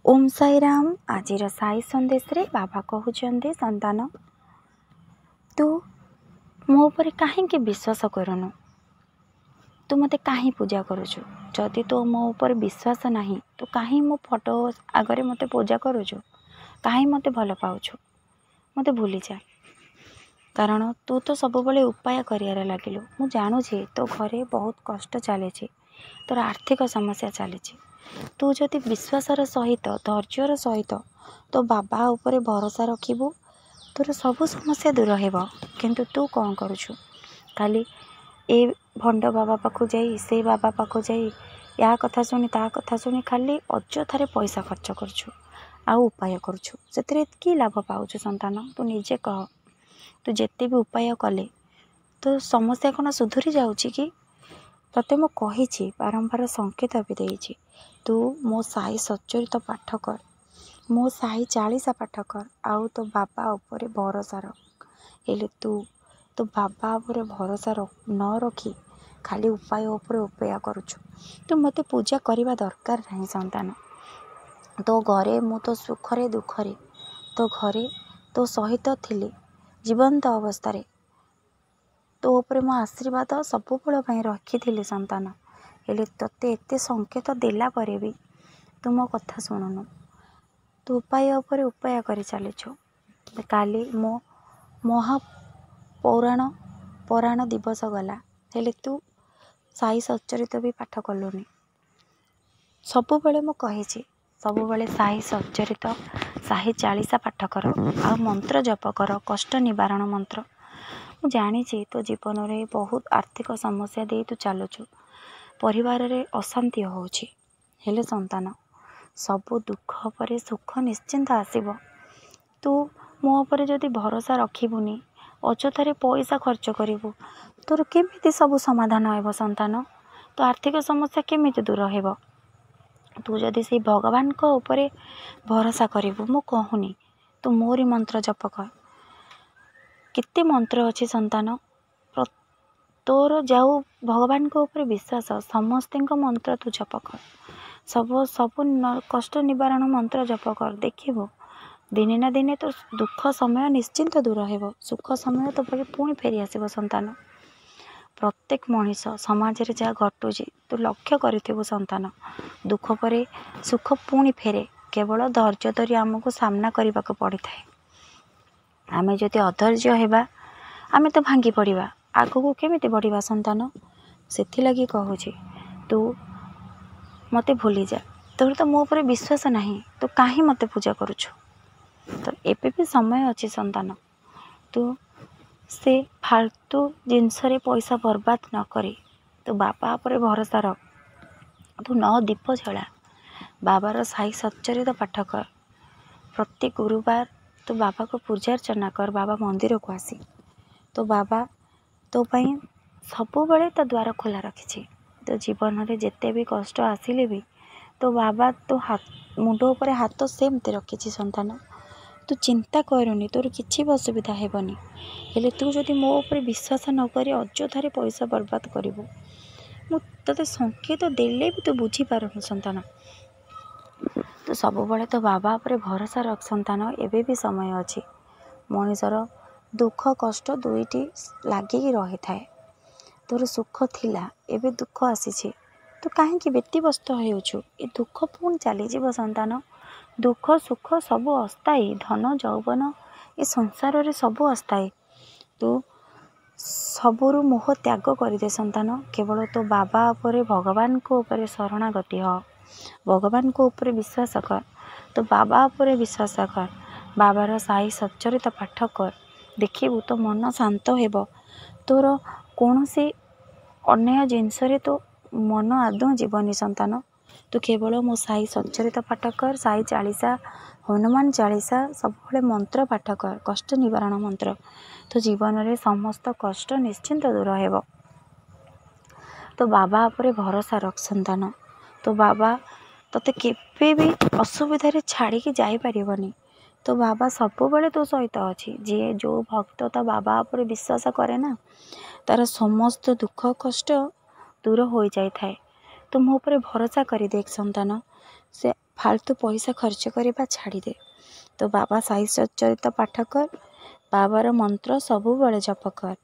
ओम साई राम। आज साई संदेश रे बाबा कहते संतान तू मो पर कहीं विश्वास करूनु, तू मते कहीं पूजा करुचु। जदि तो मो ऊपर विश्वास नहीं तो कहीं मो फोटो आगरे मते पूजा करुचु, कहीं मते भल पाउछु, मते भूली जा। कारण तू तो सब बड़े उपाय करियारे लागिलु। मु जानुछि तो घरे बहुत कष्ट चली, तोर आर्थिक समस्या चली। तू जदि विश्वासर सहित धैर्यर सहित तो बाबा उपरे भरोसा रखिबु, तोर सब समस्या दूर हेब। किंतु तू कौन करुछु, खाली ए भंड बाबा पाखु जाई, से बाबा पाखु जाई, या कथा शुणी ता कथा शुणी खाली अଯଥାରେ पैसा खर्च करुछु, आ उपाय करुछु। से कि लाभ पाउछु संतान, तू निजे कह। तू जेते भी उपाय कले तो समस्या कौन सुधुरी जाउछि कि? तते मु कहिछि, बारंबार संकेत भी देइछि, तू मो साई सच्चरित पाठ कर, मो साई 40 पाठ कर, आउ तो बाबा उपरे भरोसा रख। हेले तू तो बाबा उपरे भरोसा न रखी खाली उपाय उपरे उपाय करुछु। तू मते पूजा करवा दरकार नहीं संतान। तो घरे मु तो सुखरे दुखरे तो घरे तो सहित थिली जीवंत अवस्था तो उपरे मो आशीर्वाद सब बेल रखी संतान। हेले तते एते संकेत देला परे भी तू मो कथा शुणुनु, तू उपाय उपरे उपाय कर चलीछु। काली मो महापौराण दिवस गला, हेले तू साई सच्चरित भी पाठ कलुनी। सब बेले मु कहिछि, सब बेले साई सच्चरित साई 40 पाठ कर, आ मंत्र जप कर, कष्ट निवारण मंत्र। मु जानिछि तो जीवन में बहुत आर्थिक समस्या दे तू चलुछु, परिवार रे अशांति होउछि। हेले संतान, सबु दुख पर सुख निश्चिंत आसीबो। तू मो ऊपर जदि भरोसा रखिबुनी, अଯଥାରେ पैसा खर्च करिवु, तोर केमिति सब समाधान हेबो संतान? तो आर्थिक समस्या केमिति दूर हेबो? तू जदि से भगवान को ऊपर भरोसा करिवु, मु कहूनी तू मोरी मंत्र जप कर। केते मंत्र अच्छी संतान, तोर जाऊ भगवान को ऊपर विश्वास, समस्त मंत्र तू जप कर, सब कष्ट निवारण मंत्र जप कर। देखिबो दिने ना दिने तो दुख समय निश्चिंत दूर हेबो, सुख समय तो पुणी फेरी आसीबो संतान। प्रत्येक मनीष समाज रे जा घटुची तू लक्ष्य करिथिबु संतान। दुख परे सुख पुणी फेरे, केवल धैर्य धरी आमको सामना करने को पड़ी थाए। आमे जदि अधैर्य हेबा आमे तो भांगी पड़िबा, आगको केमिति बढ़िबा संतान? सेथिलागि कहूछि, तू मते भूली जा। तोर तो मो ऊपर विश्वास नहीं, तू काहे मते पूजा करुछु? तो एबे भी समय अच्छी संतान, तू से फालतू जिनस रे पैसा बर्बाद न करी तू बाबा पर भरोसा रख। तू 9 दीप जला, बाबार साई सच्चरित पाठ कर। प्रत्येक गुरुवार तू बाबा को पूजा अर्चना कर, बाबा मंदिर को आसी। तो बाबा तो पाई सब बेले तो द्वार खोला रखी। तो जीवन में जिते भी कष्ट आसिले भी तो बाबा तो मुंड उपर हाथ सेमती रखी संतान। तू चिंता करूनी, तोर किसी भी असुविधा हेबनी। हेले तू जदि मो ऊपर विश्वास न करी अଯଥାରେ पैसा बर्बाद करिवु, मु तते संकेत देले भी तू बुझी पारुनु संतान। तू सब बेले तो बाबा पर भरोसा रख संतान। एबे भी समय अच्छी, मनीषर दुख कष्ट दुईटी लागिकी रही थाए। तोर सुख थिला, एबे दुख आसीछि, तू काहेकि व्यतिव्यस्त होउछु? ए दुख पुणी चलीजिव संतान। दुख सुख सब अस्थायी, धन जौवन ए संसार रे सब अस्थायी। तू सबुरु मोह त्याग करदे संतान। केवल तो बाबा उपरे भगवान को ऊपर शरणागति हो, भगवान को ऊपर विश्वास कर। तो बाबा उपरे विश्वास कर, बाबार साई सच्चरित पाठ कर। देखिबु तो मन शांत हेबो, तोर कौनसी अन्य जिनस रे तो मन आदौ जीवनी संतान। तू केवल मो साई सच्चरित पाठ कर, साई 40 हनुमान 40 सब मंत्र पाठ कर, कष्ट निवारण मंत्र। तो जीवन रे समस्त कष्ट निश्चिंत दूर हेबो। तो बाबा उपरे भरोसा रख संतान। तो बाबा तते केबे भी असुविधा रे छाड़ी के जाई परिबनी। तो बाबा सब बेले तो सहित अच्छी। जी जो भक्त तो बाबा उपरे विश्वास करे ना, तार समस्त दुख कष्ट दूर हो जाए थाए। तो मो ऊपर भरोसा करी देख संतान, से ଫାଲତୁ ପଇସା ଖର୍ଚ୍ଚ କରିବା ଛାଡ଼ିଦେ। ତୋ ବାବା ସାହି ସଚରିତ ପାଠ କର, ବାବାର ମନ୍ତ୍ର ସବୁବେଳେ ଜପ କର।